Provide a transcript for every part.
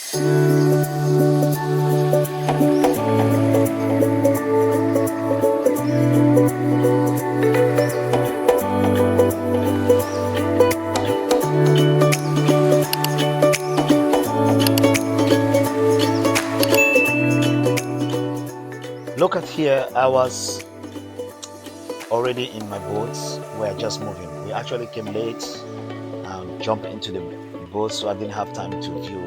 Look at here, I was already in my boats. We're just moving. We actually came late and jumped into the boat, so I didn't have time to view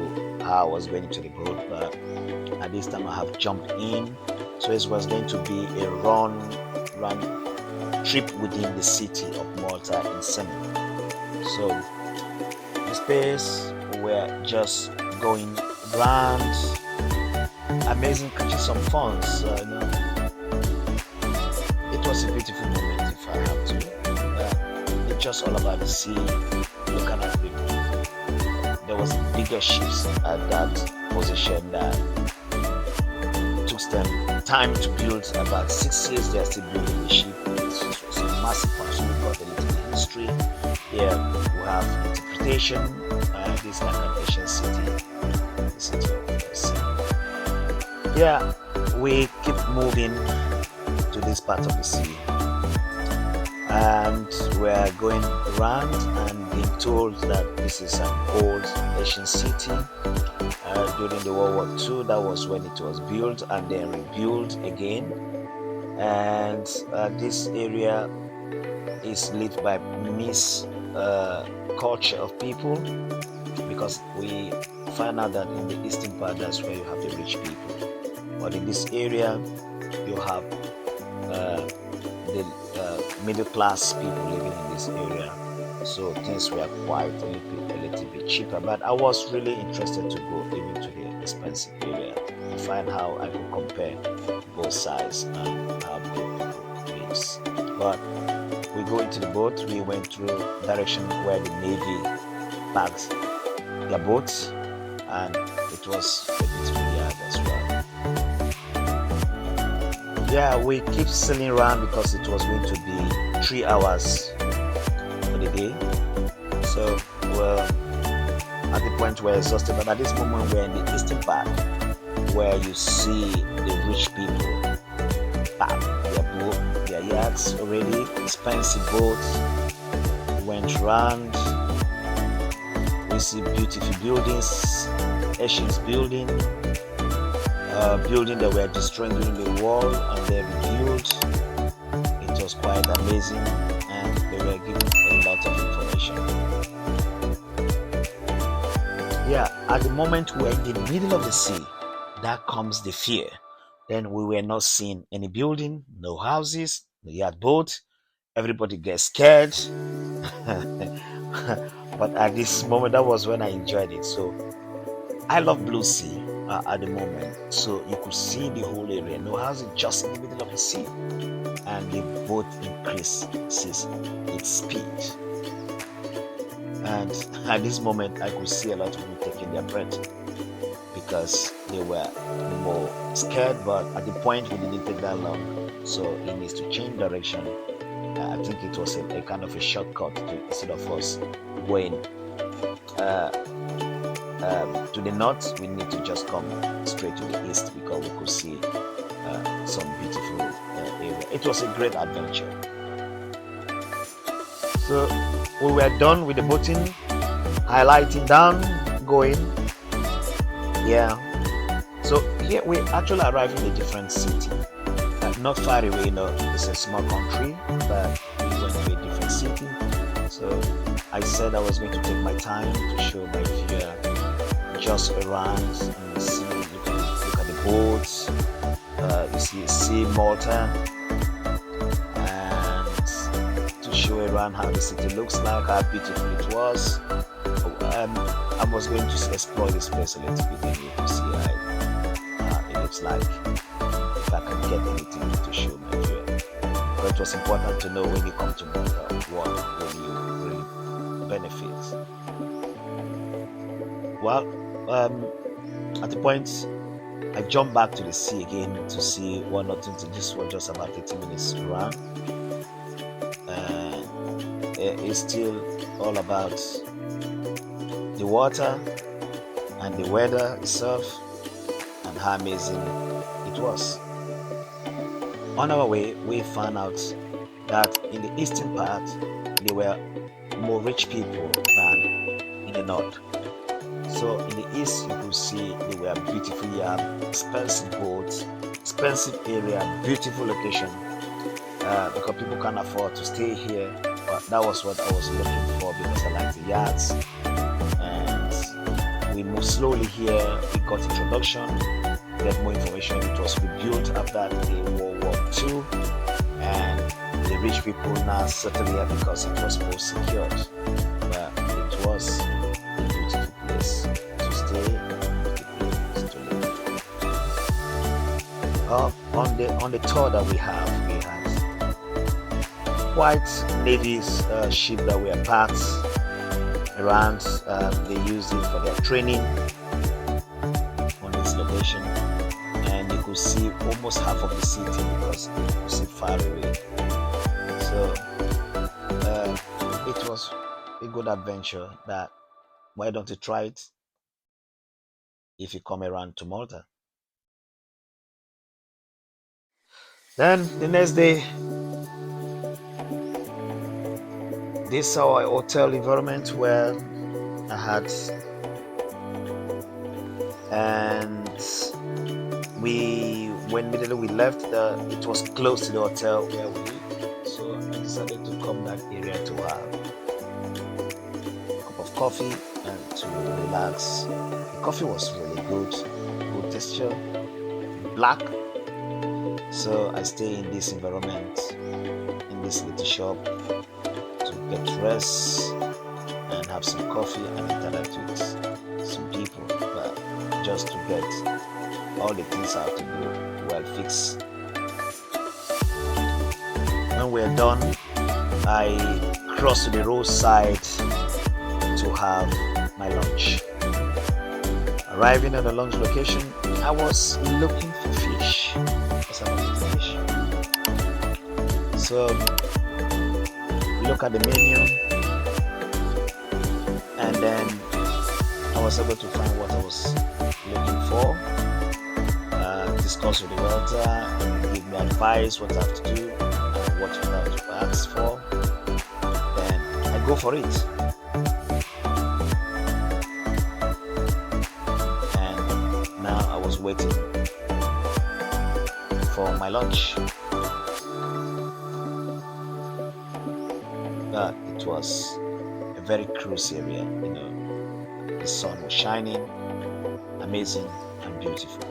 how I was going into the boat. But at this time, I have jumped in, so it was going to be a run trip within the city of Malta in summer. So the space we're just going round, amazing, catching some fun. So it was a beautiful moment, if I have to. It's just all about the sea. Looking at there was bigger ships at that position that took them time to build. About 6 years, they are still building the ship. It's a massive one. So we've got a little history. Here we have interpretation. This is like an ancient city, the city of the sea. Yeah, we keep moving to this part of the sea, and we're going around and being told that this is an old ancient city. During the World War II, that was when it was built and then rebuilt again. And this area is lived by mixed culture of people, because we find out that in the eastern part, that's where you have the rich people, but in this area you have the middle class people living in this area. So things were quite a little bit cheaper, but I was really interested to go even to the expensive area to find how I could compare both sides and how both people lives. But we go into the boat. We went through direction where the Navy parks their boats, and it was a beautiful yard as well. Yeah, we keep sailing around because it was going to be 3 hours for the day. So, well, at the point we're exhausted, but at this moment we're in the eastern part where you see the rich people park their yachts already, expensive boats. We went around. We see beautiful buildings, ancient building that were destroyed during the war and they rebuilt. It was quite amazing, and they were giving a lot of information. Yeah, at the moment we're in the middle of the sea, that comes the fear. Then we were not seeing any building, no houses, no yacht boat. Everybody gets scared. But at this moment, that was when I enjoyed it. So I love blue sea at the moment. So you could see the whole area. No house, just in the middle of the sea. And the boat increases its speed. And at this moment, I could see a lot of people taking their breath because they were more scared. But at the point, we didn't take that long. So it needs to change direction. I think it was a kind of a shortcut instead of us going to the north. We need to just come straight to the east because we could see some beautiful area. It was a great adventure. So we were done with the boating, highlighting down, going. Yeah. So here we actually arrived in a different city. Not far away, it's a small country, but we went to a different city. So I said I was going to take my time to show my viewer just around and see, look at the boats. You see Malta, and to show around how the city looks like, how beautiful it was. I was going to explore this place a little bit and you can see how it looks like. If I can get anything to show my viewer. But it was important to know when you come to Malta what will you really benefit. Well, at the point I jumped back to the sea again to see one or two. This was just about 30 minutes run. It's still all about the water and the weather itself and how amazing it was. On our way, we found out that in the eastern part, there were more rich people than in the north. So in the east, you could see they were beautiful yard, expensive boats, expensive area, beautiful location. Because people can't afford to stay here, but that was what I was looking for because I like the yards. And we moved slowly here. We got introduction, get more information. It was rebuilt after the World War II, and the rich people now settled here because it was more secured. But it was a beautiful place to stay, a beautiful place to live. On the tour that we had white navy's ship that were parked around. They used it for their training on this location, and you could see almost half of the city because you could see far away. So it was a good adventure. That why don't you try it if you come around to Malta? Then the next day, this is our hotel environment where I had, and when immediately we left, it was close to the hotel where we lived, so I decided to come that area to have a cup of coffee and to relax. The coffee was really good texture, black. So I stay in this environment, in this little shop, to get rest and have some coffee and interact with some people, but just to get all the things I have to do well fixed. When we're done, I cross to the roadside to have my lunch. Arriving at the lunch location, I was looking for fish because I wanted fish. So look at the menu, and then I was able to find what I was looking for, discuss with the waiter, give me advice what I have to do and what I have to ask for. Then I go for it. And now I was waiting for my lunch. But it was a very cruise area, the sun was shining, amazing and beautiful.